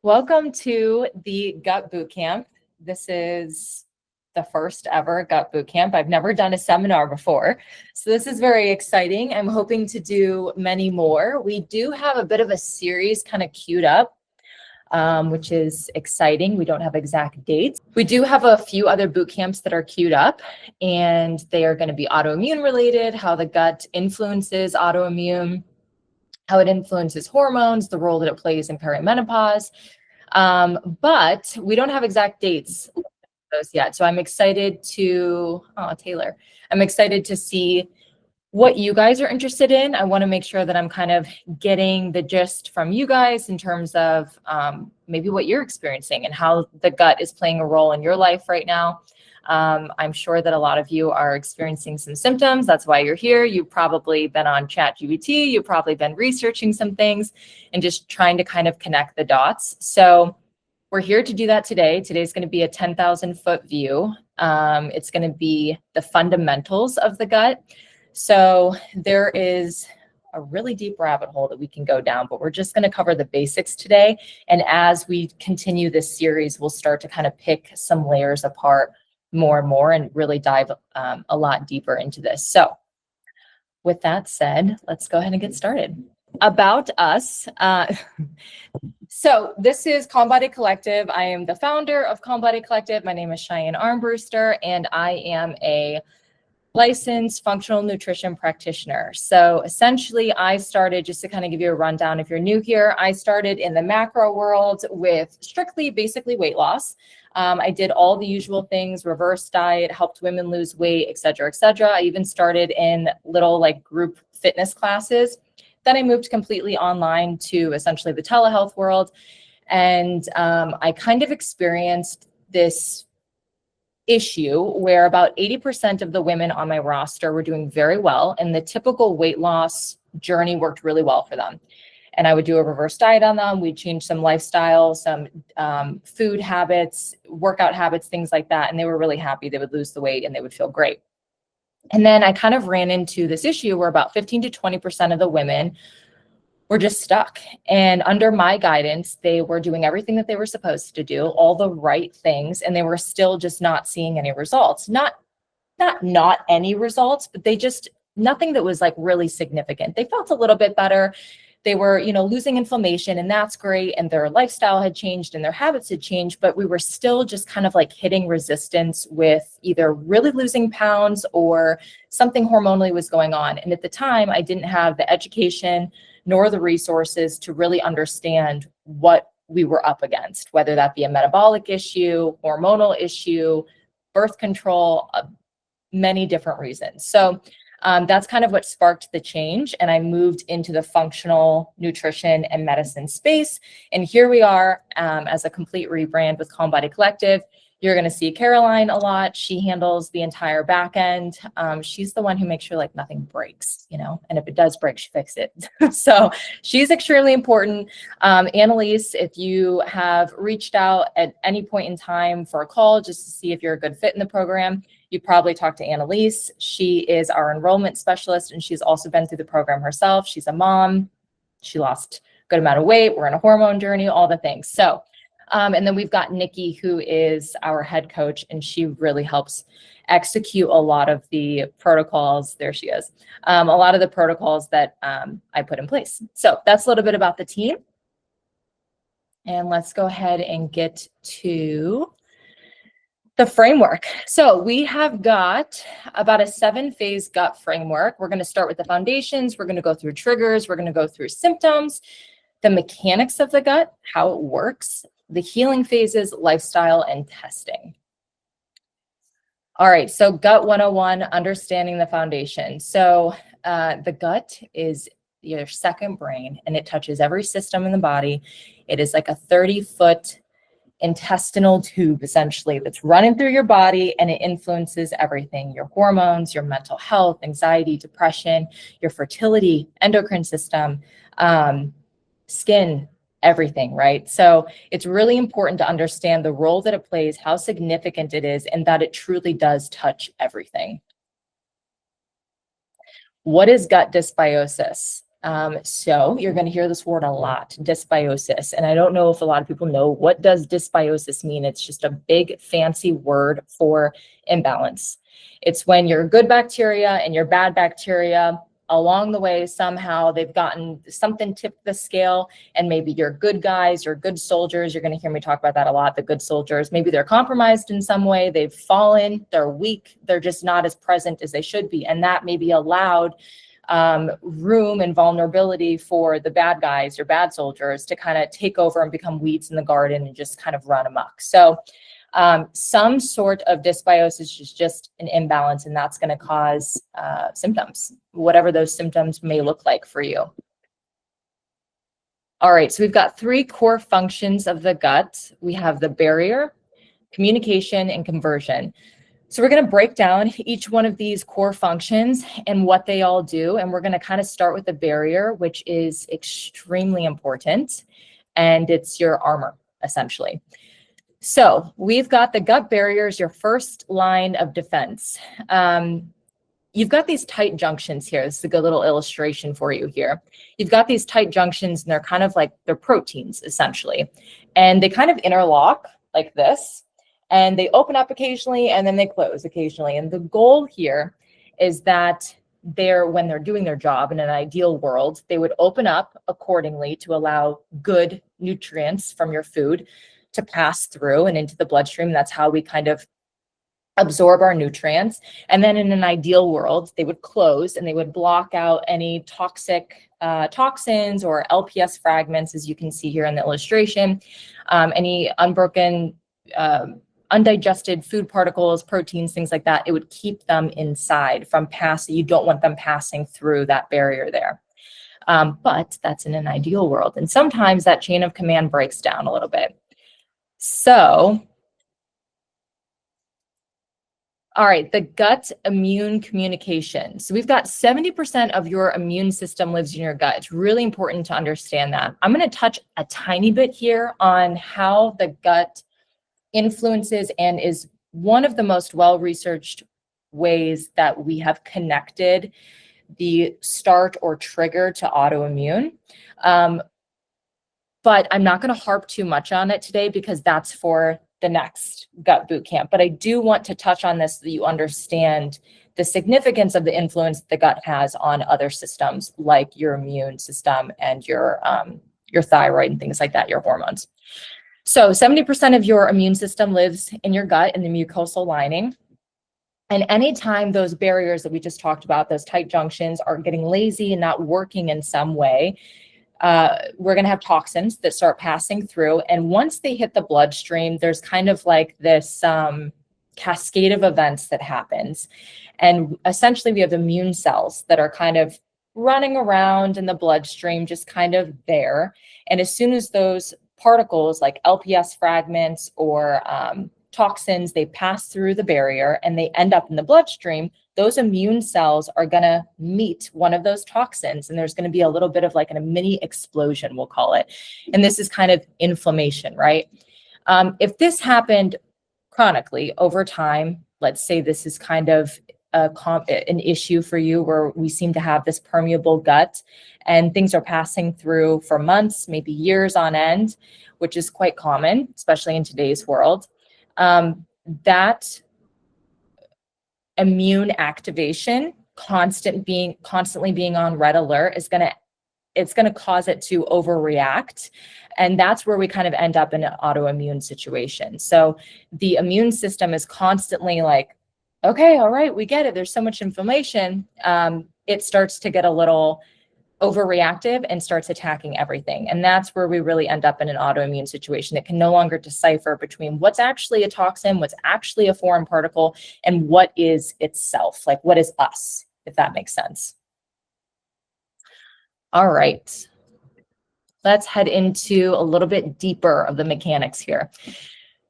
Welcome to the Gut Bootcamp. This is the first ever Gut Bootcamp. I've never done a seminar before, so this is very exciting. I'm hoping to do many more. We do have a bit of a series kind of queued up, which is exciting. We don't have exact dates. We do have a few other boot camps that are queued up, and they are going to be autoimmune related, how the gut influences autoimmune, how it influences hormones, the role that it plays in perimenopause. But we don't have exact dates those yet. So I'm excited to, Taylor, I'm excited to see what you guys are interested in. I want to make sure that I'm kind of getting the gist from you guys in terms of maybe what you're experiencing and how the gut is playing a role in your life right now. I'm sure that a lot of you are experiencing some symptoms. That's why you're here. You've probably been on ChatGPT. You've probably been researching some things and just trying to kind of connect the dots. So we're here to do that today. Today's going to be a 10,000 foot view. It's going to be the fundamentals of the gut. So there is a really deep rabbit hole that we can go down, but we're just going to cover the basics today. And as we continue this series, we'll start to kind of pick some layers apart more and more and really dive a lot deeper into this. So with that said, let's go ahead and get started. About us. So this is Calm Body Collective. I am the founder of Calm Body Collective. My name is Cheyenne Armbruster, and I am a licensed functional nutrition practitioner. So essentially I started, just to kind of give you a rundown if you're new here, I started in the macro world with strictly basically weight loss. I did all the usual things, reverse diet, helped women lose weight, et cetera, et cetera. I even started in little like group fitness classes. Then I moved completely online to essentially the telehealth world. And I kind of experienced this issue where about 80% of the women on my roster were doing very well, and the typical weight loss journey worked really well for them. And I would do a reverse diet on them. We'd change some lifestyle, some food habits, workout habits, things like that. And they were really happy. They would lose the weight and they would feel great. And then I kind of ran into this issue where about 15 to 20% of the women were just stuck. And under my guidance, they were doing everything that they were supposed to do, all the right things, and they were still just not seeing any results. Not any results, but they just, nothing that was like really significant. They felt a little bit better. They were, losing inflammation, and that's great. And their lifestyle had changed and their habits had changed, but we were still just kind of like hitting resistance with either really losing pounds or something hormonally was going on. And at the time, I didn't have the education nor the resources to really understand what we were up against, whether that be a metabolic issue, hormonal issue, birth control, many different reasons. So that's kind of what sparked the change. And I moved into the functional nutrition and medicine space. And here we are as a complete rebrand with Calm Body Collective. You're going to see Caroline a lot. She handles the entire back end. She's the one who makes sure like nothing breaks, and if it does break, she fixes it. So she's extremely important. Annalise, if you have reached out at any point in time for a call just to see if you're a good fit in the program, you probably talk to Annalise. She is our enrollment specialist, and she's also been through the program herself. She's a mom. She lost a good amount of weight. We're in a hormone journey, all the things. So and then we've got Nikki, who is our head coach, and she really helps execute a lot of the protocols. There she is. A lot of the protocols that I put in place. So that's a little bit about the team. And let's go ahead and get to the framework. So we have got about a 7-phase gut framework. We're going to start with the foundations. We're going to go through triggers. We're going to go through symptoms, the mechanics of the gut, how it works, the healing phases, lifestyle, and testing. All right, so gut 101, understanding the foundation. So the gut is your second brain, and it touches every system in the body. It is like a 30-foot intestinal tube, essentially, that's running through your body, and it influences everything: your hormones, your mental health, anxiety, depression, your fertility, endocrine system, skin, everything, right? So it's really important to understand the role that it plays, how significant it is, and that it truly does touch everything. What is gut dysbiosis? So you're going to hear this word a lot, dysbiosis. And I don't know if a lot of people know, what does dysbiosis mean? It's just a big fancy word for imbalance. It's when your good bacteria and your bad bacteria along the way, somehow they've gotten something tipped the scale, and maybe your good guys, your good soldiers, you're going to hear me talk about that a lot, the good soldiers, maybe they're compromised in some way, they've fallen, they're weak, they're just not as present as they should be. And that may be allowed room and vulnerability for the bad guys or bad soldiers to kind of take over and become weeds in the garden and just kind of run amok. So some sort of dysbiosis is just an imbalance, and that's going to cause symptoms, whatever those symptoms may look like for you. All right, so we've got 3 core functions of the gut. We have the barrier, communication, and conversion. So we're going to break down each one of these core functions and what they all do. And we're going to kind of start with the barrier, which is extremely important. And it's your armor, essentially. So we've got the gut barrier as your first line of defense. You've got these tight junctions here. This is a good little illustration for you here. You've got these tight junctions, and they're kind of like, they're proteins, essentially. And they kind of interlock like this. And they open up occasionally, and then they close occasionally. And the goal here is that when they're doing their job in an ideal world, they would open up accordingly to allow good nutrients from your food to pass through and into the bloodstream. That's how we kind of absorb our nutrients. And then in an ideal world, they would close and they would block out any toxic toxins or LPS fragments, as you can see here in the illustration, any unbroken, undigested food particles, proteins, things like that. It would keep them inside from passing. You don't want them passing through that barrier there. But that's in an ideal world. And sometimes that chain of command breaks down a little bit. So, all right, the gut immune communication. So we've got 70% of your immune system lives in your gut. It's really important to understand that. I'm going to touch a tiny bit here on how the gut influences and is one of the most well-researched ways that we have connected the start or trigger to autoimmune. But I'm not going to harp too much on it today because that's for the next gut boot camp. But I do want to touch on this so that you understand the significance of the influence the gut has on other systems like your immune system and your thyroid and things like that, your hormones. So 70% of your immune system lives in your gut, in the mucosal lining. And anytime those barriers that we just talked about, those tight junctions, are getting lazy and not working in some way, we're going to have toxins that start passing through. And once they hit the bloodstream, there's kind of like this cascade of events that happens. And essentially, we have immune cells that are kind of running around in the bloodstream, just kind of there. And as soon as those particles like LPS fragments or toxins, they pass through the barrier and they end up in the bloodstream, those immune cells are going to meet one of those toxins, and there's going to be a little bit of like a mini explosion, we'll call it. And this is kind of inflammation, right? If this happened chronically over time, let's say this is kind of an issue for you where we seem to have this permeable gut and things are passing through for months, maybe years on end, which is quite common, especially in today's world. That immune activation, constantly being on red alert it's going to cause it to overreact. And that's where we kind of end up in an autoimmune situation. So the immune system is constantly like, okay, all right, we get it. There's so much inflammation. It starts to get a little overreactive and starts attacking everything. And that's where we really end up in an autoimmune situation. It can no longer decipher between what's actually a toxin, what's actually a foreign particle, and what is itself, like what is us, if that makes sense. All right, let's head into a little bit deeper of the mechanics here.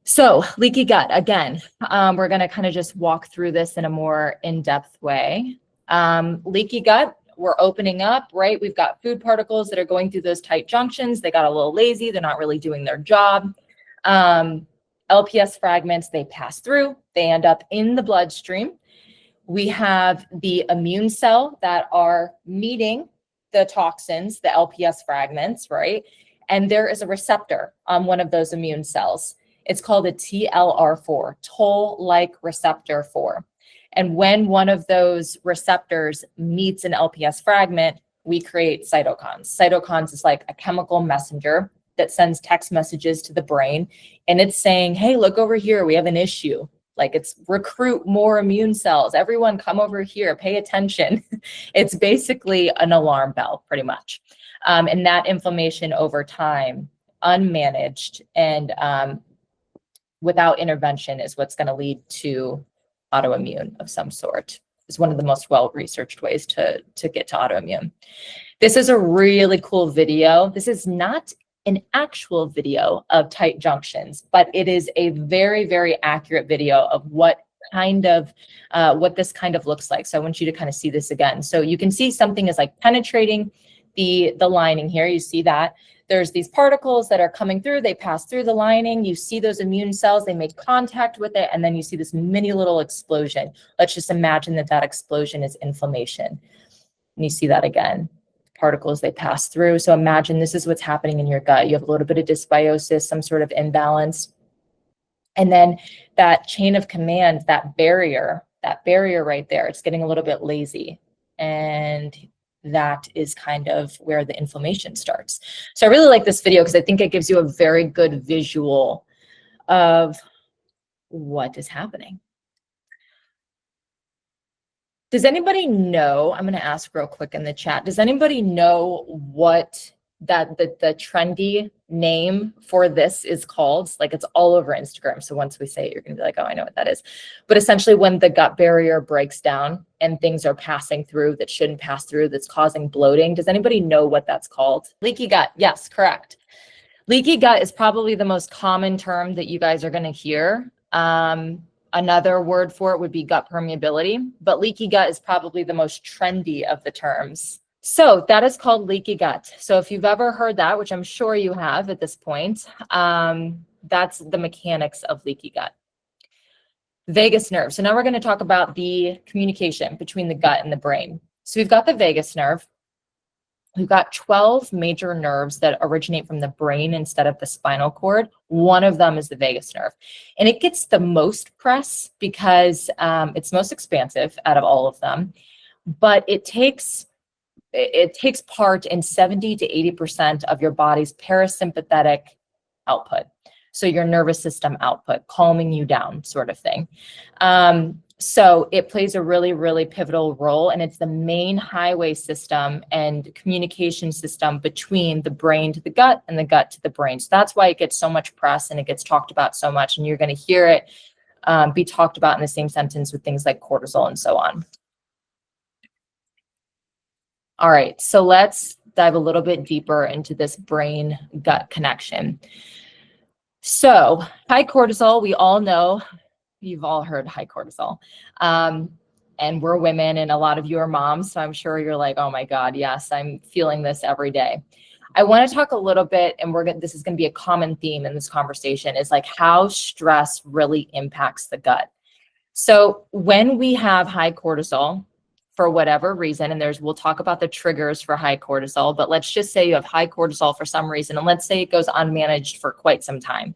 So leaky gut, again, we're going to kind of just walk through this in a more in-depth way. Leaky gut, we're opening up, right? We've got food particles that are going through those tight junctions. They got a little lazy. They're not really doing their job. LPS fragments, they pass through. They end up in the bloodstream. We have the immune cell that are meeting the toxins, the LPS fragments, right? And there is a receptor on one of those immune cells. It's called a TLR4, toll-like receptor 4. And when one of those receptors meets an LPS fragment, we create cytokines. Cytokines is like a chemical messenger that sends text messages to the brain. And it's saying, hey, look over here, we have an issue. Like, it's recruit more immune cells. Everyone come over here, pay attention. It's basically an alarm bell, pretty much. And that inflammation over time, unmanaged and without intervention, is what's going to lead to autoimmune of some sort. It's one of the most well-researched ways to get to autoimmune. This is a really cool video. This is not an actual video of tight junctions, but it is a very, very accurate video of what this kind of looks like. So I want you to kind of see this again. So you can see something is like penetrating the lining here. You see that there's these particles that are coming through, they pass through the lining. You see those immune cells, they make contact with it, and then you see this mini little explosion. Let's just imagine that explosion is inflammation. And you see that again. Particles, they pass through. So imagine this is what's happening in your gut. You have a little bit of dysbiosis, some sort of imbalance. And then that chain of command, that barrier right there, it's getting a little bit lazy. And that is kind of where the inflammation starts. So I really like this video because I think it gives you a very good visual of what is happening. Does anybody know, I'm going to ask real quick in the chat, does anybody know what the trendy name for this is called? Like, it's all over Instagram. So once we say it, you're going to be like, oh, I know what that is. But essentially, when the gut barrier breaks down and things are passing through that shouldn't pass through, that's causing bloating. Does anybody know what that's called? Leaky gut. Yes, correct. Leaky gut is probably the most common term that you guys are going to hear. Another word for it would be gut permeability, but leaky gut is probably the most trendy of the terms. So that is called leaky gut. So if you've ever heard that, which I'm sure you have at this point, that's the mechanics of leaky gut. Vagus nerve. So now we're going to talk about the communication between the gut and the brain. So we've got the vagus nerve. We've got 12 major nerves that originate from the brain instead of the spinal cord. One of them is the vagus nerve. And it gets the most press because it's most expansive out of all of them. But it takes part in 70 to 80% of your body's parasympathetic output. So your nervous system output, calming you down sort of thing. So it plays a really, really pivotal role, and it's the main highway system and communication system between the brain to the gut and the gut to the brain. So that's why it gets so much press and it gets talked about so much, and you're going to hear it be talked about in the same sentence with things like cortisol and so on. All right, so let's dive a little bit deeper into this brain-gut connection. So high cortisol, we all know, you've all heard high cortisol. And we're women, and a lot of you are moms, so I'm sure you're like, oh my God, yes, I'm feeling this every day. I want to talk a little bit, and this is going to be a common theme in this conversation, is like how stress really impacts the gut. So when we have high cortisol, for whatever reason, and we'll talk about the triggers for high cortisol, but let's just say you have high cortisol for some reason, and let's say it goes unmanaged for quite some time.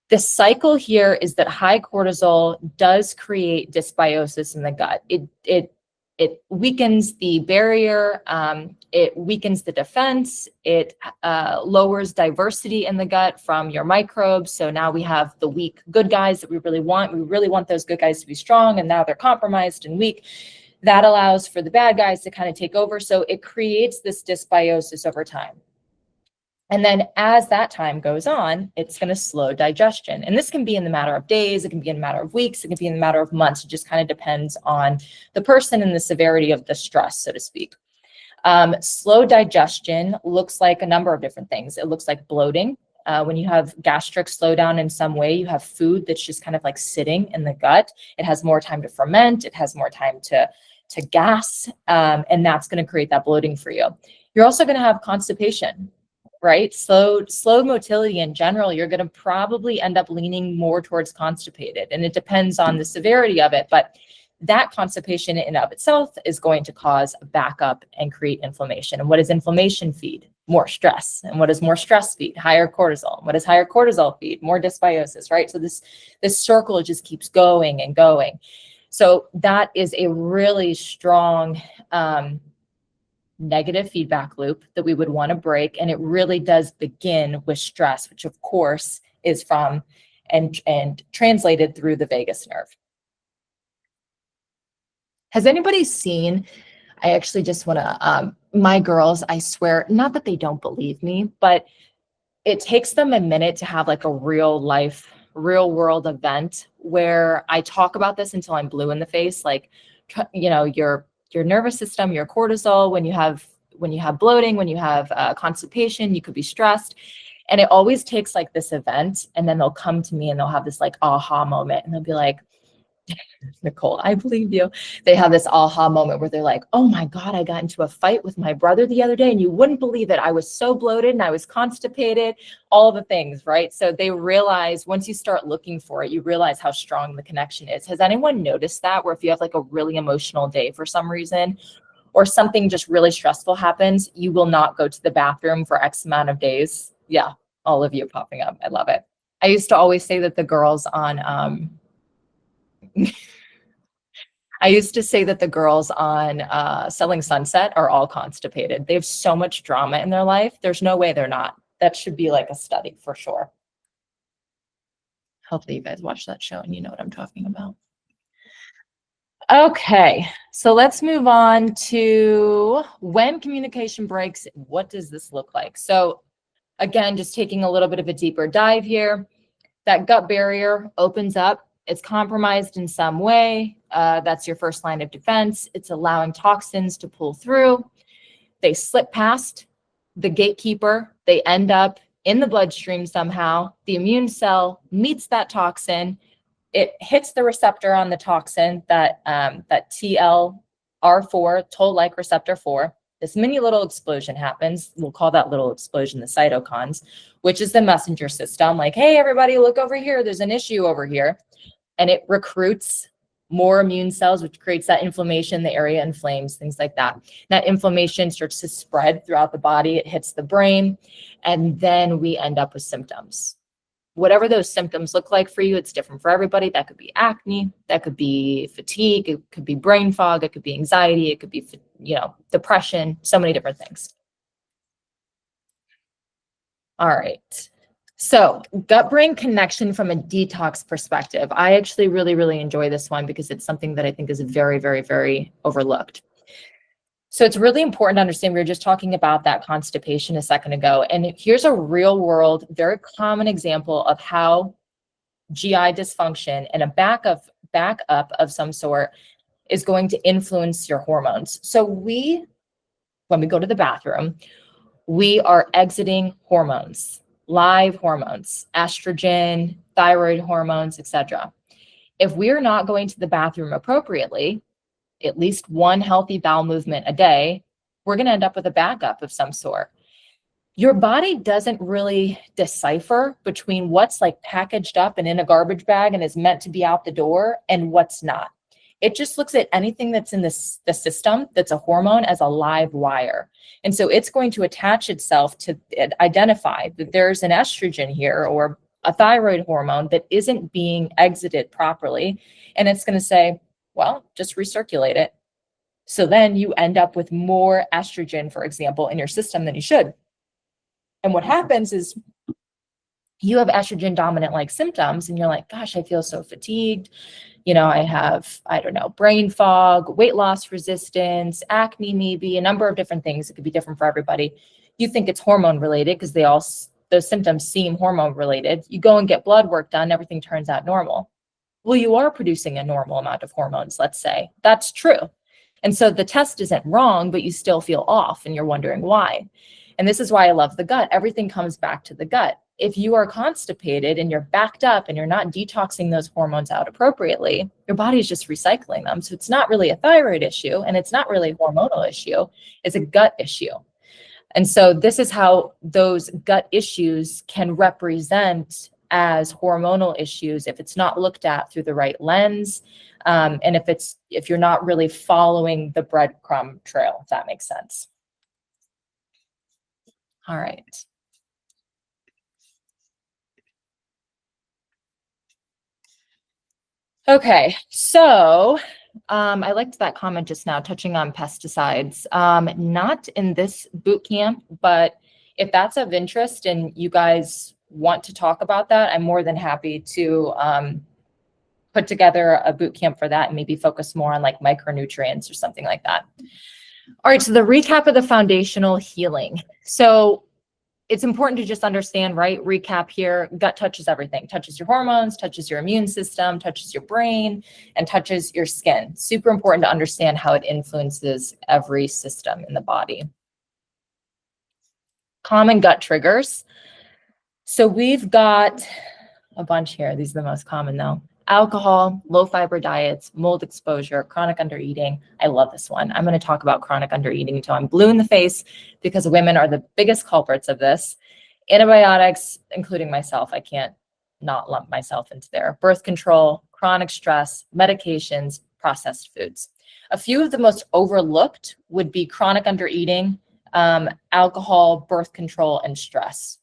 The cycle here is that high cortisol does create dysbiosis in the gut. It weakens the barrier, it weakens the defense, it lowers diversity in the gut from your microbes. So now we have the weak good guys that we really want. We really want those good guys to be strong, and now they're compromised and weak. That allows for the bad guys to kind of take over. So it creates this dysbiosis over time. And then as that time goes on, it's going to slow digestion. And this can be in the matter of days, it can be in a matter of weeks, it can be in a matter of months. It just kind of depends on the person and the severity of the stress, so to speak. Slow digestion looks like a number of different things. It looks like bloating. When you have gastric slowdown in some way, you have food that's just kind of like sitting in the gut. It has more time to ferment. It has more time to gas, and that's going to create that bloating for you. You're also going to have constipation, right? Slow motility in general, you're going to probably end up leaning more towards constipated, and it depends on the severity of it, but that constipation in and of itself is going to cause a backup and create inflammation. And what does inflammation feed? More stress. And what does more stress feed? Higher cortisol. And what does higher cortisol feed? More dysbiosis, right? So this circle just keeps going and going. So that is a really strong negative feedback loop that we would want to break. And it really does begin with stress, which of course is from and translated through the vagus nerve. Has anybody seen, I actually just want to, my girls, I swear, not that they don't believe me, but it takes them a minute to have like a real world event where I talk about this until I'm blue in the face. Like, you know, your nervous system, your cortisol, when you have bloating, when you have constipation, you could be stressed. And it always takes like this event, and then they'll come to me and they'll have this like aha moment, and they'll be like, Nicole, I believe you. They have this aha moment where they're like, oh my God, I got into a fight with my brother the other day and you wouldn't believe it. I was so bloated and I was constipated, all the things, right? So they realize once you start looking for it, you realize how strong the connection is. Has anyone noticed that, where if you have like a really emotional day for some reason, or something just really stressful happens, you will not go to the bathroom for X amount of days? Yeah, all of you popping up. I love it. I used to always say that the girls on, Selling Sunset are all constipated. They have so much drama in their life. There's no way they're not. That should be like a study for sure. Hopefully you guys watch that show and you know what I'm talking about. Okay, so let's move on to when communication breaks, what does this look like? So again, just taking a little bit of a deeper dive here, that gut barrier opens up. It's compromised in some way. That's your first line of defense. It's allowing toxins to pull through. They slip past the gatekeeper. They end up in the bloodstream somehow. The immune cell meets that toxin. It hits the receptor on the toxin, that TLR4, toll-like receptor 4. This mini little explosion happens. We'll call that little explosion the cytokines, which is the messenger system. Like, hey, everybody, look over here. There's an issue over here. And it recruits more immune cells, which creates that inflammation. The area inflames, things like that. That inflammation starts to spread throughout the body. It hits the brain. And then we end up with symptoms. Whatever those symptoms look like for you, it's different for everybody. That could be acne, that could be fatigue, it could be brain fog, it could be anxiety, it could be, depression, so many different things. All right. So gut-brain connection from a detox perspective. I actually really, really enjoy this one because it's something that I think is very, very, very overlooked. So it's really important to understand, we were just talking about that constipation a second ago, and here's a real world, very common example of how GI dysfunction and a backup of some sort is going to influence your hormones. So when we go to the bathroom, we are exiting hormones, live hormones, estrogen, thyroid hormones, etc. If we're not going to the bathroom appropriately, at least one healthy bowel movement a day, we're going to end up with a backup of some sort. Your body doesn't really decipher between what's like packaged up and in a garbage bag and is meant to be out the door and what's not. It just looks at anything that's in the system that's a hormone as a live wire. And so it's going to attach itself to identify that there's an estrogen here or a thyroid hormone that isn't being exited properly. And it's going to say, well, just recirculate it. So then you end up with more estrogen, for example, in your system than you should. And what happens is you have estrogen dominant like symptoms and you're like, gosh, I feel so fatigued. I have, brain fog, weight loss resistance, acne, maybe a number of different things. It could be different for everybody. You think it's hormone related because those symptoms seem hormone related. You go and get blood work done. Everything turns out normal. Well, you are producing a normal amount of hormones, let's say. That's true. And so the test isn't wrong, but you still feel off and you're wondering why. And this is why I love the gut. Everything comes back to the gut. If you are constipated and you're backed up and you're not detoxing those hormones out appropriately, your body's just recycling them. So it's not really a thyroid issue and it's not really a hormonal issue. It's a gut issue. And so this is how those gut issues can represent as hormonal issues if it's not looked at through the right lens, and if you're not really following the breadcrumb trail, if that makes sense. All right. Okay, so I liked that comment just now, touching on pesticides. Not in this boot camp, but if that's of interest and you guys want to talk about that, I'm more than happy to put together a boot camp for that and maybe focus more on like micronutrients or something like that. All right, so the recap of the foundational healing. So it's important to just understand, right? Recap here, gut touches everything, touches your hormones, touches your immune system, touches your brain, and touches your skin. Super important to understand how it influences every system in the body. Common gut triggers. So we've got a bunch here. These are the most common though. Alcohol, low fiber diets, mold exposure, chronic undereating. I love this one. I'm going to talk about chronic undereating until I'm blue in the face because women are the biggest culprits of this. Antibiotics, including myself, I can't not lump myself into there. Birth control, chronic stress, medications, processed foods. A few of the most overlooked would be chronic undereating, alcohol, birth control, and stress.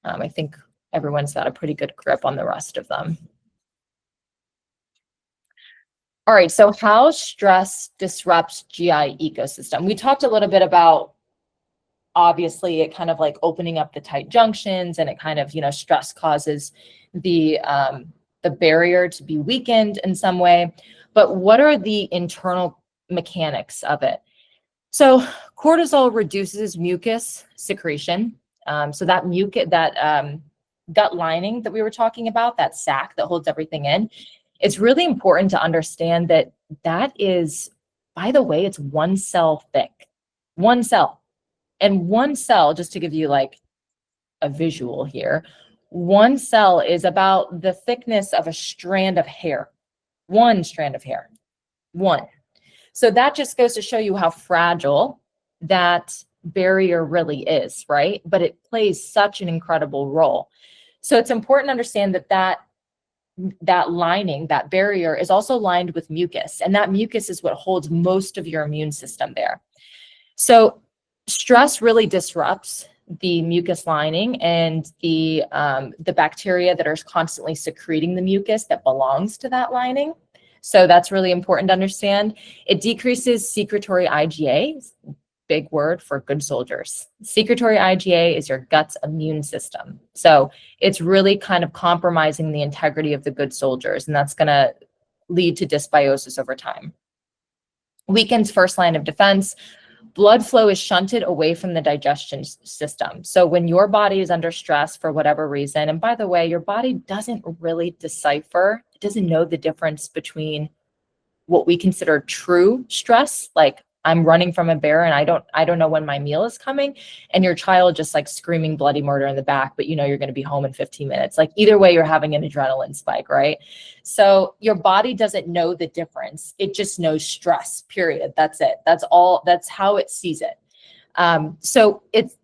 I think everyone's got a pretty good grip on the rest of them. All right, so how stress disrupts GI ecosystem. We talked a little bit about, obviously, it kind of like opening up the tight junctions, and it kind of, stress causes the barrier to be weakened in some way. But what are the internal mechanics of it? So cortisol reduces mucus secretion. So that gut lining that we were talking about, that sac that holds everything in, it's really important to understand that is, by the way, it's one cell thick, one cell. And one cell, just to give you like a visual here, one cell is about the thickness of a strand of hair, one strand of hair, one. So that just goes to show you how fragile that barrier really is, right? But it plays such an incredible role. So it's important to understand that lining, that barrier is also lined with mucus, and that mucus is what holds most of your immune system there. So stress really disrupts the mucus lining and the bacteria that are constantly secreting the mucus that belongs to that lining. So that's really important to understand. It decreases secretory IgA, big word for good soldiers. Secretory IgA is your gut's immune system. So it's really kind of compromising the integrity of the good soldiers, and that's going to lead to dysbiosis over time. Weakens first line of defense. Blood flow is shunted away from the digestion system. So when your body is under stress for whatever reason, and by the way, your body doesn't really decipher, it doesn't know the difference between what we consider true stress, like I'm running from a bear and I don't know when my meal is coming, and your child just like screaming bloody murder in the back, but you're going to be home in 15 minutes. Like either way, you're having an adrenaline spike, right? So your body doesn't know the difference. It just knows stress, period. That's it. That's all. That's how it sees it. So it's,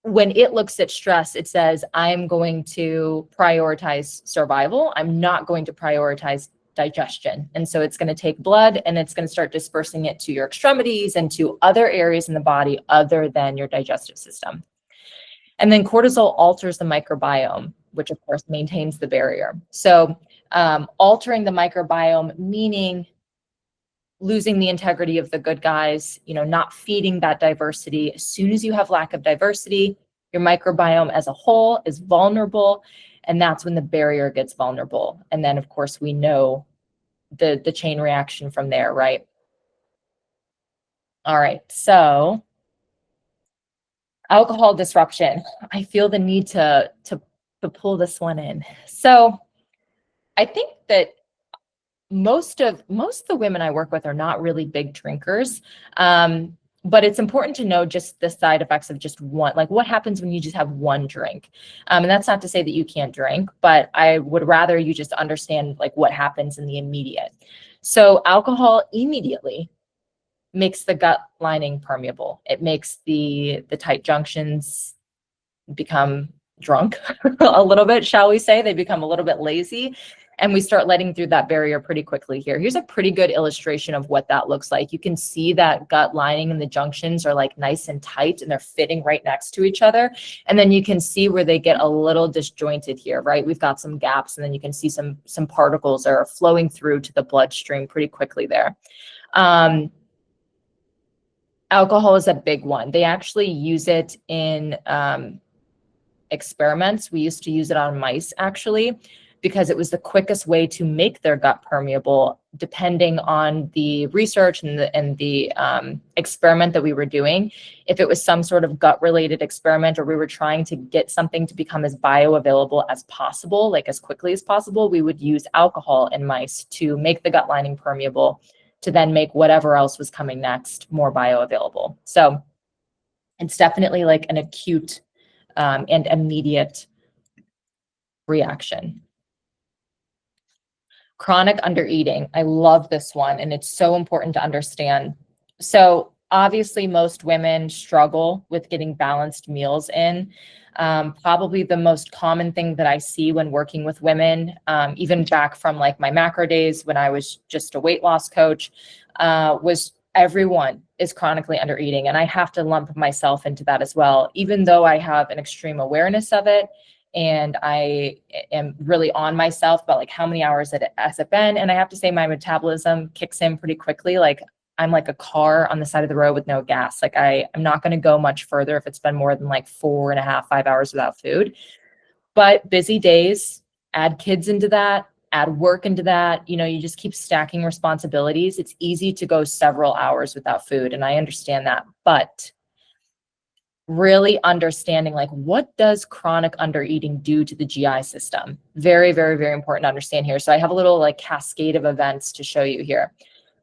when it looks at stress, it says, I'm going to prioritize survival. I'm not going to prioritize digestion. And so it's going to take blood and it's going to start dispersing it to your extremities and to other areas in the body other than your digestive system. And then cortisol alters the microbiome, which of course maintains the barrier. So altering the microbiome, meaning losing the integrity of the good guys, not feeding that diversity. As soon as you have lack of diversity, your microbiome as a whole is vulnerable, and that's when the barrier gets vulnerable. And then, of course, we know the chain reaction from there, right? All right, so alcohol disruption. I feel the need to pull this one in. So I think that most of the women I work with are not really big drinkers. But it's important to know just the side effects of just one, like what happens when you just have one drink. And that's not to say that you can't drink, but I would rather you just understand like what happens in the immediate. So alcohol immediately makes the gut lining permeable. It makes the tight junctions become drunk a little bit, shall we say. They become a little bit lazy, and we start letting through that barrier pretty quickly here. Here's a pretty good illustration of what that looks like. You can see that gut lining and the junctions are like nice and tight, and they're fitting right next to each other. And then you can see where they get a little disjointed here, right? We've got some gaps, and then you can see some particles are flowing through to the bloodstream pretty quickly there. Alcohol is a big one. They actually use it in experiments. We used to use it on mice, actually, because it was the quickest way to make their gut permeable, depending on the research and the experiment that we were doing. If it was some sort of gut related experiment, or we were trying to get something to become as bioavailable as possible, like as quickly as possible, we would use alcohol in mice to make the gut lining permeable, to then make whatever else was coming next more bioavailable. So it's definitely like an acute and immediate reaction. Chronic undereating. I love this one, and it's so important to understand. So obviously most women struggle with getting balanced meals in. Probably the most common thing that I see when working with women, even back from like my macro days when I was just a weight loss coach, was everyone is chronically undereating. And I have to lump myself into that as well, even though I have an extreme awareness of it. And I am really on myself about like how many hours has it been. And I have to say my metabolism kicks in pretty quickly. Like I'm like a car on the side of the road with no gas. Like I'm not going to go much further if it's been more than like 4.5, 5 hours without food. But busy days, add kids into that, add work into that, you just keep stacking responsibilities. It's easy to go several hours without food. And I understand that, but really understanding like what does chronic undereating do to the GI system? Very, very, very important to understand here. So I have a little like cascade of events to show you here.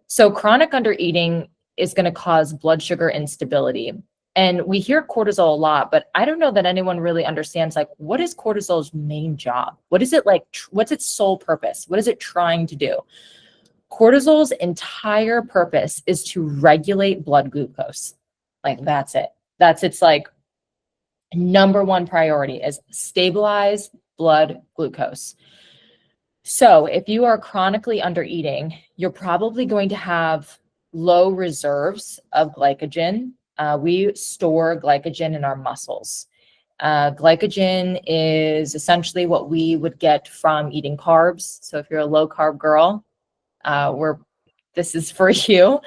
So chronic undereating is going to cause blood sugar instability. And we hear cortisol a lot, but I don't know that anyone really understands like what is cortisol's main job? What is it like? What's its sole purpose? What is it trying to do? Cortisol's entire purpose is to regulate blood glucose. Like that's it. That's its like number one priority is stabilize blood glucose. So if you are chronically undereating, you're probably going to have low reserves of glycogen. We store glycogen in our muscles. Glycogen is essentially what we would get from eating carbs. So if you're a low carb girl, this is for you.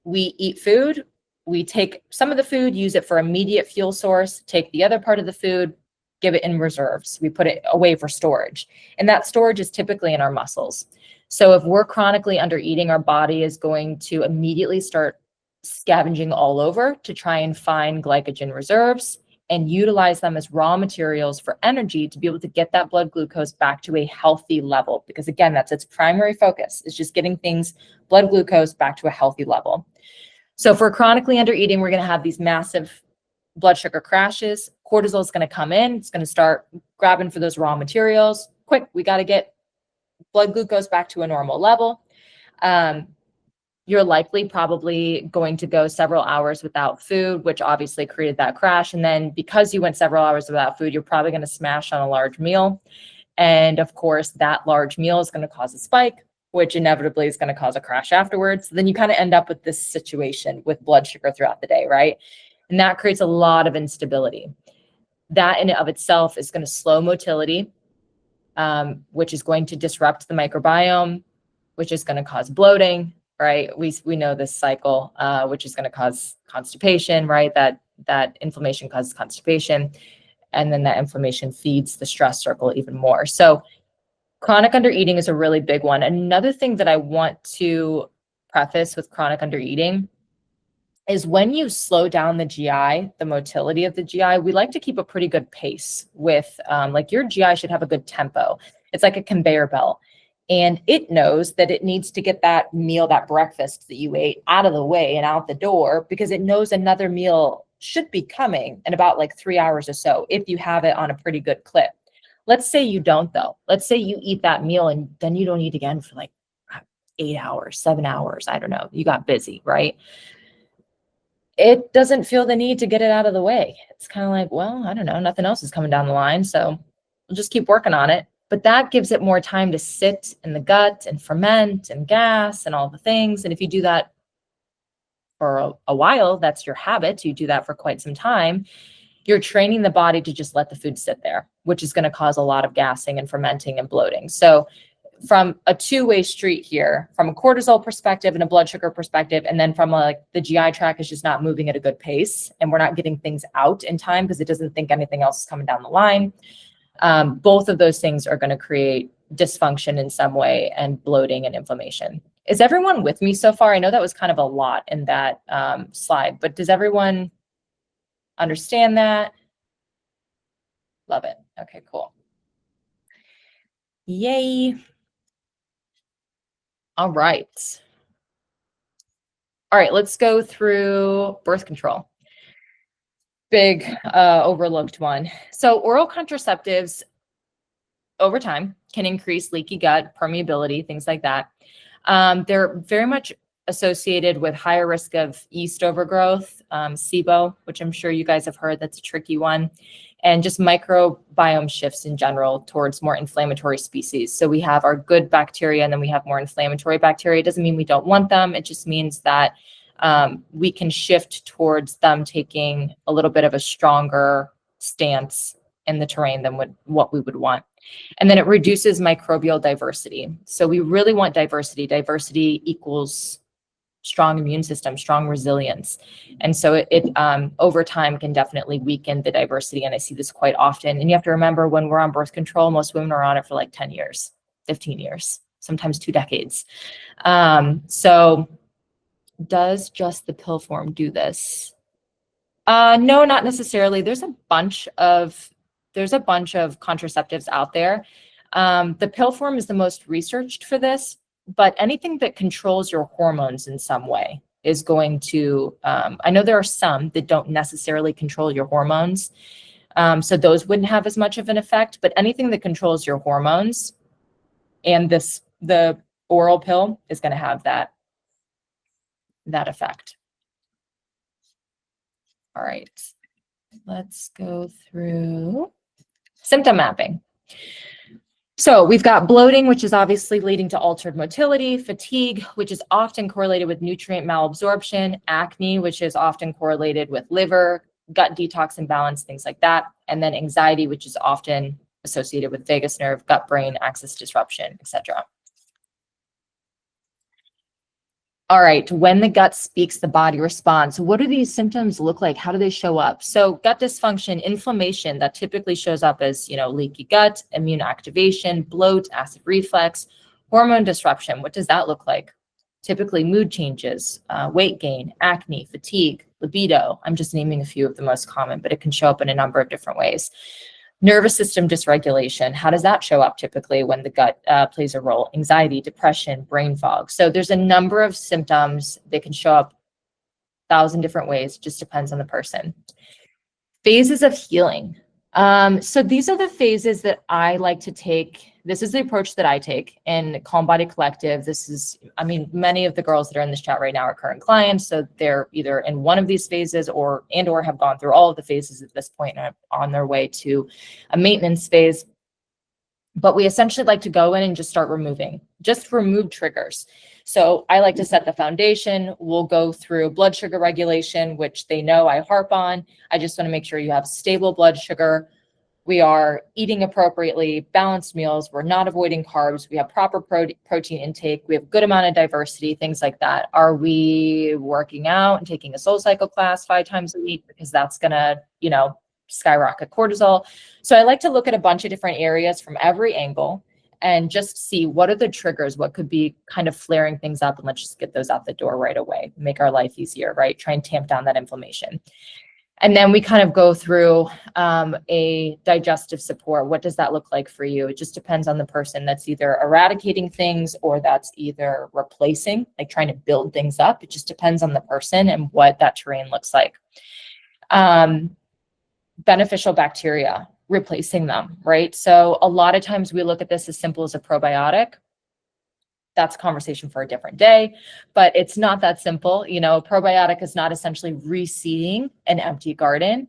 We eat food. We take some of the food, use it for immediate fuel source, take the other part of the food, give it in reserves. We put it away for storage. And that storage is typically in our muscles. So if we're chronically undereating, our body is going to immediately start scavenging all over to try and find glycogen reserves and utilize them as raw materials for energy to be able to get that blood glucose back to a healthy level. Because again, that's its primary focus, is just getting blood glucose back to a healthy level. So if we're chronically undereating, we're going to have these massive blood sugar crashes. Cortisol is going to come in. It's going to start grabbing for those raw materials. Quick, we got to get blood glucose back to a normal level. You're likely probably going to go several hours without food, which obviously created that crash. And then because you went several hours without food, you're probably going to smash on a large meal. And of course, that large meal is going to cause a spike, which inevitably is going to cause a crash afterwards. Then you kind of end up with this situation with blood sugar throughout the day, right? And that creates a lot of instability. That in and of itself is going to slow motility, which is going to disrupt the microbiome, which is going to cause bloating, right? We know this cycle, which is going to cause constipation, right? That inflammation causes constipation, and then that inflammation feeds the stress circle even more. So chronic undereating is a really big one. Another thing that I want to preface with chronic undereating is when you slow down the GI, the motility of the GI, we like to keep a pretty good pace with, like your GI should have a good tempo. It's like a conveyor belt. And it knows that it needs to get that meal, that breakfast that you ate out of the way and out the door, because it knows another meal should be coming in about like 3 hours or so, if you have it on a pretty good clip. Let's say you don't though. Let's say you eat that meal and then you don't eat again for like 8 hours, 7 hours. I don't know. You got busy, right? it doesn't feel the need to get it out of the way. It's kind of like, well, I don't know, nothing else is coming down the line, so we'll just keep working on it. But that gives it more time to sit in the gut and ferment and gas and all the things. And if you do that for a while, that's your habit, you do that for quite some time, you're training the body to just let the food sit there, which is going to cause a lot of gassing and fermenting and bloating. So from a two-way street here, from a cortisol perspective and a blood sugar perspective, and then from like the GI tract is just not moving at a good pace, and we're not getting things out in time because it doesn't think anything else is coming down the line. Both of those things are going to create dysfunction in some way and bloating and inflammation. Is everyone with me so far? I know that was kind of a lot in that slide, but does everyone understand that? Love it. Okay, cool. Yay. All right. All right, let's go through birth control. Big overlooked one. So oral contraceptives over time can increase leaky gut, permeability, things like that. They're very much associated with higher risk of yeast overgrowth, SIBO, which I'm sure you guys have heard, that's a tricky one, and just microbiome shifts in general towards more inflammatory species. So we have our good bacteria and then we have more inflammatory bacteria. It doesn't mean we don't want them. It just means that we can shift towards them taking a little bit of a stronger stance in the terrain than what we would want. And then it reduces microbial diversity. So we really want diversity. Diversity equals strong immune system, strong resilience. And so it over time can definitely weaken the diversity. And I see this quite often. And you have to remember, when we're on birth control, most women are on it for like 10 years, 15 years, sometimes 2 decades. So does just the pill form do this? No, not necessarily. There's a bunch of contraceptives out there. The pill form is the most researched for this, but anything that controls your hormones in some way is going to, I know there are some that don't necessarily control your hormones. So those wouldn't have as much of an effect, but anything that controls your hormones and the oral pill is going to have that effect. All right, let's go through symptom mapping. So we've got bloating, which is obviously leading to altered motility, fatigue, which is often correlated with nutrient malabsorption, acne, which is often correlated with liver, gut detox imbalance, things like that. And then anxiety, which is often associated with vagus nerve, gut-brain axis disruption, etc. All right, when the gut speaks, the body responds. What do these symptoms look like? How do they show up? So gut dysfunction, inflammation, that typically shows up as, leaky gut, immune activation, bloat, acid reflux, hormone disruption. What does that look like? Typically mood changes, weight gain, acne, fatigue, libido. I'm just naming a few of the most common, but it can show up in a number of different ways. Nervous system dysregulation. How does that show up typically when the gut plays a role? Anxiety, depression, brain fog. So there's a number of symptoms that can show up 1,000 different ways. It just depends on the person. Phases of healing. So these are the phases that I like to take. This is the approach that I take in Calm Body Collective. Many of the girls that are in this chat right now are current clients. So they're either in one of these phases or have gone through all of the phases at this point and are on their way to a maintenance phase. But we essentially like to go in and just start remove triggers. So I like to set the foundation. We'll go through blood sugar regulation, which they know I harp on. I just want to make sure you have stable blood sugar. We are eating appropriately, balanced meals. We're not avoiding carbs. We have proper protein intake. We have a good amount of diversity, things like that. Are we working out and taking a soul cycle class 5 times a week? Because that's going to, skyrocket cortisol. So I like to look at a bunch of different areas from every angle and just see what are the triggers, what could be kind of flaring things up, and let's just get those out the door right away, make our life easier, right? Try and tamp down that inflammation. And then we kind of go through a digestive support. What does that look like for you? It just depends on the person. That's either eradicating things or that's either replacing, like trying to build things up. It just depends on the person and what that terrain looks like. Beneficial bacteria, replacing them, right? So a lot of times we look at this as simple as a probiotic. that's a conversation for a different day, but it's not that simple. You know, probiotic is not essentially reseeding an empty garden.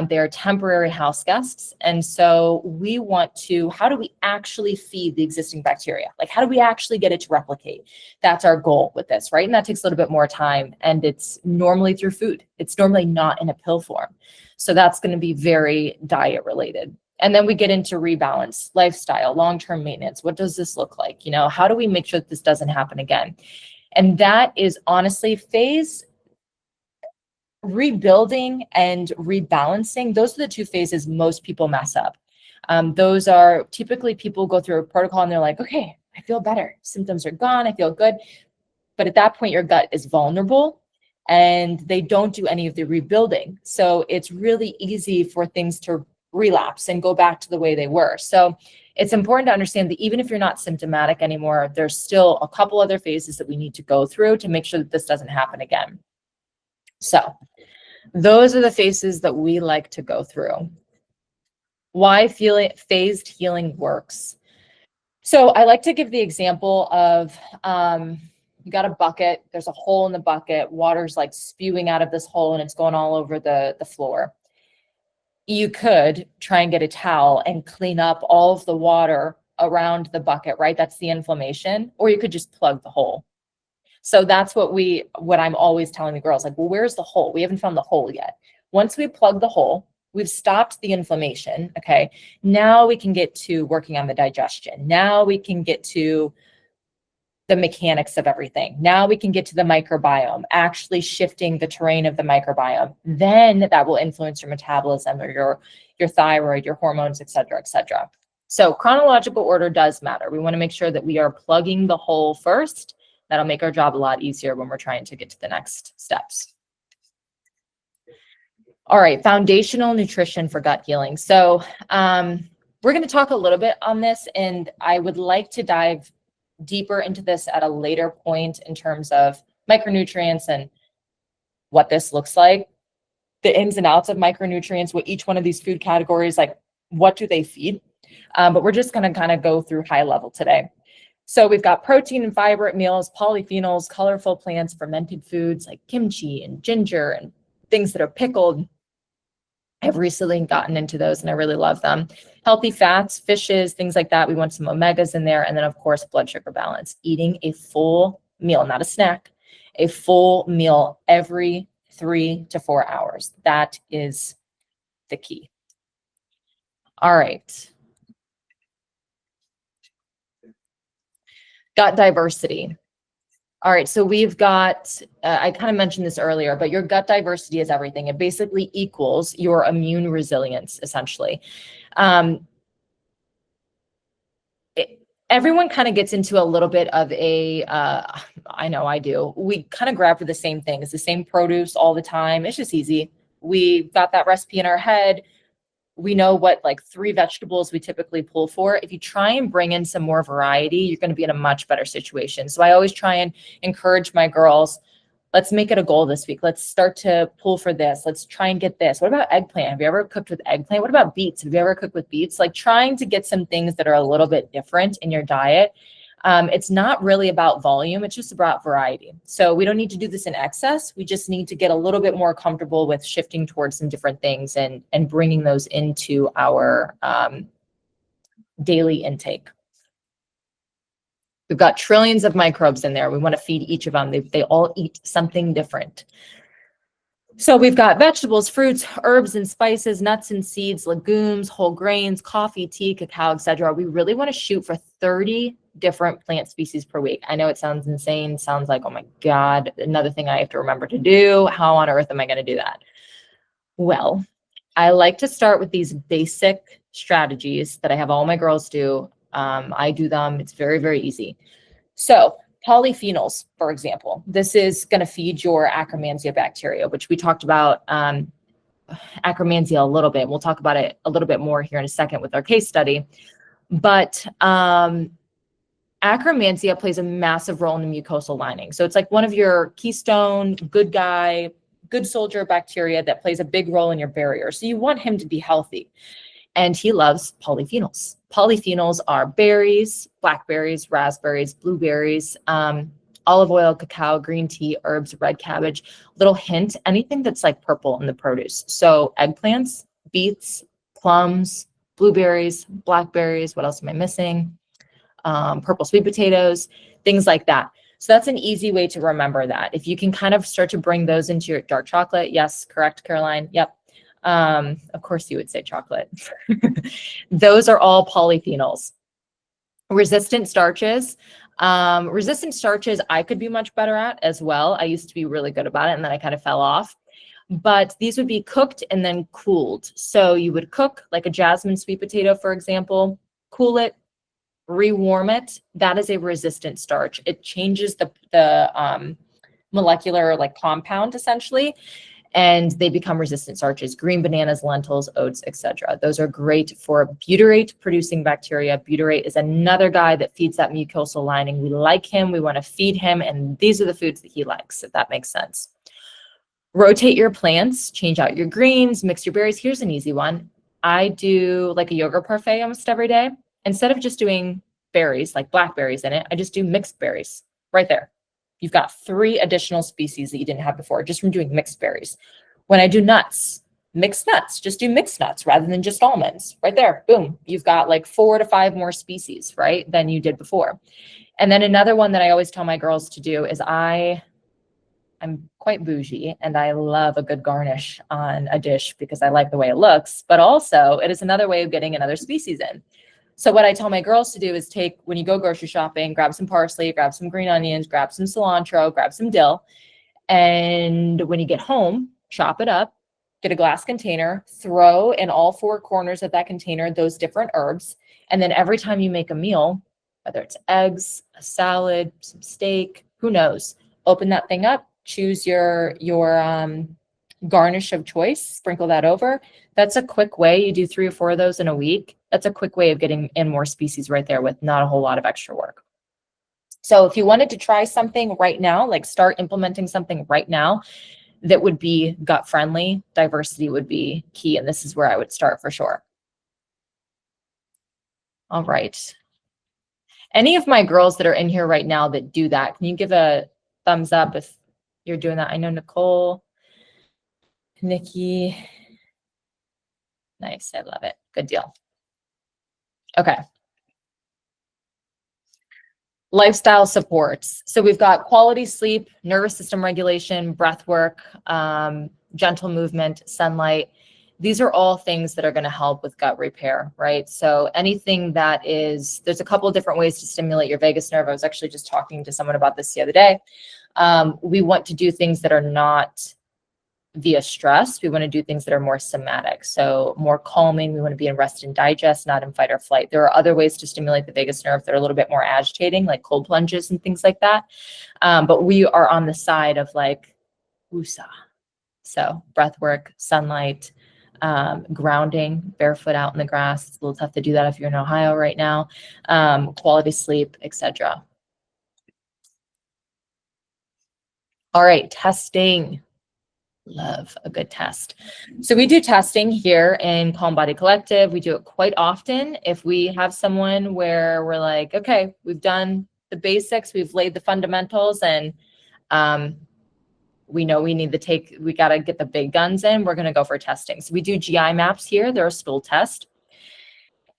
They are temporary house guests. And so we want to, how do we actually feed the existing bacteria? Like, how do we actually get it to replicate? That's our goal with this, right? And that takes a little bit more time, and it's normally through food. It's normally not in a pill form. So that's going to be very diet related. And then we get into rebalance, lifestyle, long-term maintenance. What does this look like? You know, how do we make sure that this doesn't happen again? And that is honestly phase rebuilding and rebalancing. Those are the two phases most people mess up. Those are typically people go through a protocol and they're like, okay, I feel better. Symptoms are gone. I feel good. But at that point, your gut is vulnerable and they don't do any of the rebuilding. So it's really easy for things to relapse and go back to the way they were. So it's important to understand that even if you're not symptomatic anymore, there's still a couple other phases that we need to go through to make sure that this doesn't happen again. So those are the phases that we like to go through. Why phased healing works. So I like to give the example of you got a bucket, there's a hole in the bucket, water's like spewing out of this hole and it's going all over the floor. You could try and get a towel and clean up all of the water around the bucket, right? That's the inflammation. Or you could just plug the hole. So that's what I'm always telling the girls, like, well, where's the hole? We haven't found the hole yet. Once we plug the hole, we've stopped the inflammation. Okay. Now we can get to working on the digestion. Now we can get to the mechanics of everything. Now we can get to the microbiome, actually shifting the terrain of the microbiome. Then that will influence your metabolism or your thyroid, your hormones, et cetera, et cetera. So chronological order does matter. We want to make sure that we are plugging the hole first. That'll make our job a lot easier when we're trying to get to the next steps. All right, foundational nutrition for gut healing. So we're going to talk a little bit on this, and I would like to dive deeper into this at a later point in terms of micronutrients and what this looks like, the ins and outs of micronutrients, what each one of these food categories, like what do they feed? But we're just going to kind of go through high level today. So we've got protein and fiber at meals, polyphenols, colorful plants, fermented foods like kimchi and ginger and things that are pickled. I've recently gotten into those and I really love them. Healthy fats, fishes, things like that. We want some omegas in there. And then of course, blood sugar balance, eating a full meal, not a snack, a full meal every 3 to 4 hours. That is the key. All right. Gut diversity. All right, so we've got, I kind of mentioned this earlier, but your gut diversity is everything. It basically equals your immune resilience, essentially. Everyone kind of gets into a little bit of a, I know I do, we kind of grab for the same thing. It's the same produce all the time. It's just easy. We got that recipe in our head. We know what like 3 vegetables we typically pull for. If you try and bring in some more variety, you're going to be in a much better situation. So I always try and encourage my girls, let's make it a goal this week. Let's start to pull for this. Let's try and get this. What about eggplant? Have you ever cooked with eggplant? What about beets? Have you ever cooked with beets? Like trying to get some things that are a little bit different in your diet. It's not really about volume. It's just about variety. So we don't need to do this in excess. We just need to get a little bit more comfortable with shifting towards some different things and bringing those into our daily intake. We've got trillions of microbes in there. We want to feed each of them. They all eat something different. So we've got vegetables, fruits, herbs and spices, nuts and seeds, legumes, whole grains, coffee, tea, cacao, etc. We really want to shoot for 30 different plant species per week. I know it sounds insane. Sounds like, oh my God, another thing I have to remember to do. How on earth am I going to do that? Well, I like to start with these basic strategies that I have all my girls do. I do them. It's very, very easy. So polyphenols, for example, this is going to feed your Akkermansia bacteria, which we talked about Akkermansia a little bit. We'll talk about it a little bit more here in a second with our case study. But Akkermansia plays a massive role in the mucosal lining. So it's like one of your keystone, good guy, good soldier bacteria that plays a big role in your barrier. So you want him to be healthy. and he loves polyphenols. Polyphenols are berries, blackberries, raspberries, blueberries, olive oil, cacao, green tea, herbs, red cabbage. Little hint, anything that's like purple in the produce. So eggplants, beets, plums, blueberries, blackberries. What else am I missing? Purple sweet potatoes, things like that. So that's an easy way to remember that. If you can kind of start to bring those into your dark chocolate. Yes, correct, Caroline. Yep. Of course you would say chocolate. Those are all polyphenols. Resistant starches. Resistant starches I could be much better at as well. I used to be really good about it, and then I kind of fell off. But these would be cooked and then cooled. So you would cook like a jasmine sweet potato, for example, cool it, rewarm it. That is a resistant starch. It changes the molecular like compound essentially, and they become resistant starches. Green bananas, lentils, oats, etc. Those are great for butyrate producing bacteria. Butyrate is another guy that feeds that mucosal lining. We like him, we want to feed him, and these are the foods that he likes, if that makes sense. Rotate your plants, change out your greens, mix your berries. Here's an easy one. I do like a yogurt parfait almost every day. Instead of just doing berries, like blackberries in it, I just do mixed berries right there. You've got 3 additional species that you didn't have before just from doing mixed berries. When I do nuts, mixed nuts, just do mixed nuts rather than just almonds. Right there, boom. You've got like 4 to 5 more species, right, than you did before. And then another one that I always tell my girls to do is I'm quite bougie and I love a good garnish on a dish because I like the way it looks, but also it is another way of getting another species in. So what I tell my girls to do is take, when you go grocery shopping, grab some parsley, grab some green onions, grab some cilantro, grab some dill. And when you get home, chop it up, get a glass container, throw in all 4 corners of that container those different herbs. And then every time you make a meal, whether it's eggs, a salad, some steak, who knows, open that thing up, choose your garnish of choice, sprinkle that over. That's a quick way. You do 3 or 4 of those in a week. That's a quick way of getting in more species right there with not a whole lot of extra work. So if you wanted to try something right now, like start implementing something right now that would be gut friendly, diversity would be key. And this is where I would start for sure. All right. Any of my girls that are in here right now that do that, can you give a thumbs up if you're doing that? I know Nicole, Nikki. Nice. I love it. Good deal. Okay. Lifestyle supports. So we've got quality sleep, nervous system regulation, breath work, gentle movement, sunlight. These are all things that are going to help with gut repair, right? So anything that is, there's a couple of different ways to stimulate your vagus nerve. I was actually just talking to someone about this the other day. We want to do things that are not via stress. We want to do things that are more somatic. So more calming. We want to be in rest and digest, not in fight or flight. There are other ways to stimulate the vagus nerve that are a little bit more agitating, like cold plunges and things like that. But we are on the side of like woosah. So breath work, sunlight, grounding, barefoot out in the grass. It's a little tough to do that if you're in Ohio right now. Quality sleep, etc. All right, testing. Love a good test. So we do testing here in Calm Body Collective. We do it quite often. If we have someone where we're like, okay, we've done the basics, we've laid the fundamentals, and we know we need to we got to get the big guns in, we're going to go for testing. So we do GI maps here. They're a stool test.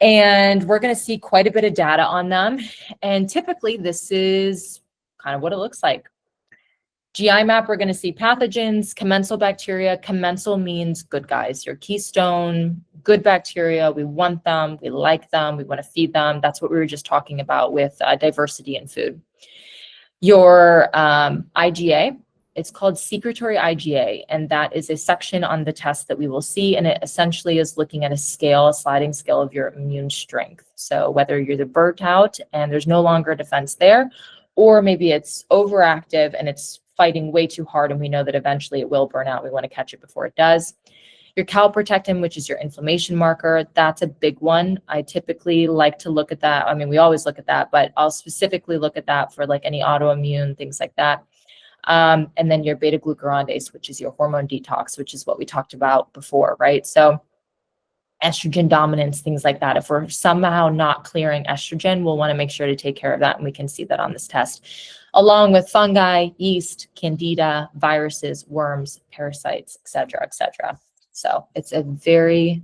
And we're going to see quite a bit of data on them. And typically this is kind of what it looks like. GI map, we're going to see pathogens, commensal bacteria. Commensal means good guys, your keystone, good bacteria. We want them. We like them. We want to feed them. That's what we were just talking about with diversity in food. Your IgA, it's called secretory IgA, and that is a section on the test that we will see, and it essentially is looking at a scale, a sliding scale of your immune strength. So whether you're burnt out and there's no longer a defense there, or maybe it's overactive and it's fighting way too hard, and we know that eventually it will burn out. We want to catch it before it does. Your calprotectin, which is your inflammation marker, that's a big one. I typically like to look at that. I mean, we always look at that, but I'll specifically look at that for like any autoimmune, things like that. And then your beta-glucuronidase, which is your hormone detox, which is what we talked about before, right? So estrogen dominance, things like that. If we're somehow not clearing estrogen, we'll want to make sure to take care of that. And we can see that on this test, along with fungi, yeast, candida, viruses, worms, parasites, et cetera, et cetera. So it's a very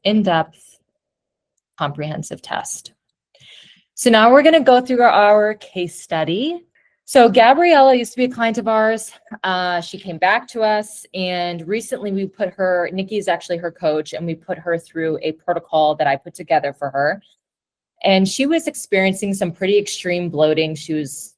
in-depth, comprehensive test. So now we're going to go through our case study. So Gabriella used to be a client of ours. She came back to us, and recently we put her, Nikki is actually her coach, and we put her through a protocol that I put together for her. And she was experiencing some pretty extreme bloating. She was,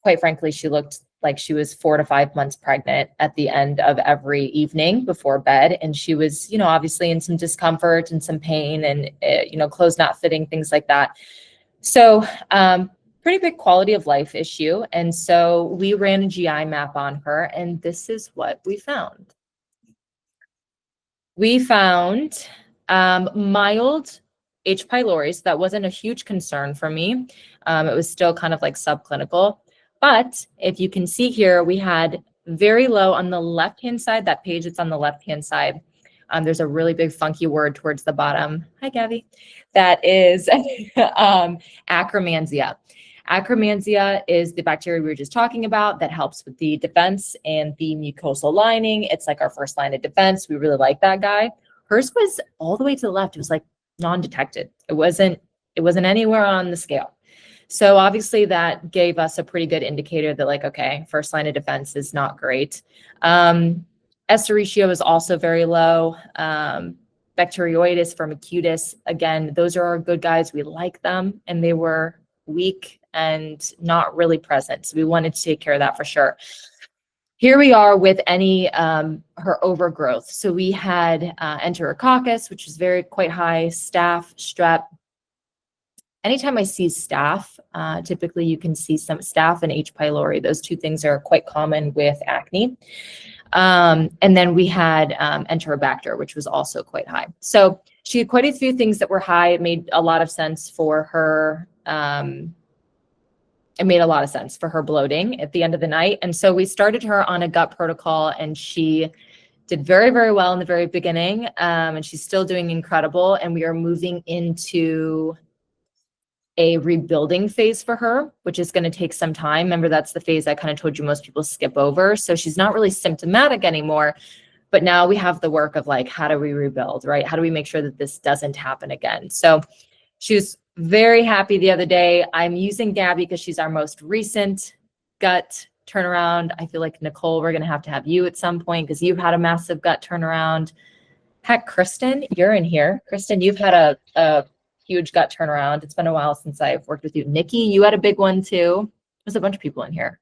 quite frankly, she looked like she was 4 to 5 months pregnant at the end of every evening before bed. And she was, obviously in some discomfort and some pain and, clothes not fitting, things like that. So, pretty big quality of life issue. And so we ran a GI map on her, and this is what we found. We found mild H. pylori. So that wasn't a huge concern for me. It was still kind of like subclinical. But if you can see here, we had very low on the left-hand side, that page that's on the left-hand side. There's a really big funky word towards the bottom. Hi, Gabby. That is Akkermansia. Akkermansia is the bacteria we were just talking about that helps with the defense and the mucosal lining. It's like our first line of defense. We really like that guy. Hers was all the way to the left. It was like non-detected. It wasn't anywhere on the scale. So obviously that gave us a pretty good indicator that like, okay, first line of defense is not great. Escherichia is also very low. Bacteroides, Firmicutes, again, those are our good guys. We like them, and they were weak and not really present. So we wanted to take care of that for sure. Here we are with any her overgrowth. So we had Enterococcus, which is quite high, staph, strep. Anytime I see staph, typically you can see some staph and H. pylori. Those two things are quite common with acne. And then we had Enterobacter, which was also quite high. So she had quite a few things that were high. It made a lot of sense for her. It made a lot of sense for her bloating at the end of the night. And so we started her on a gut protocol, and she did very, very well in the very beginning. And she's still doing incredible. And we are moving into a rebuilding phase for her, which is going to take some time. Remember, that's the phase I kind of told you most people skip over. So she's not really symptomatic anymore, but now we have the work of like, how do we rebuild, right? How do we make sure that this doesn't happen again? So she was very happy the other day. I'm using Gabby because she's our most recent gut turnaround. I feel like, Nicole, we're going to have you at some point because you've had a massive gut turnaround. Heck, Kristen, you're in here. Kristen, you've had a huge gut turnaround. It's been a while since I've worked with you. Nikki, you had a big one too. There's a bunch of people in here.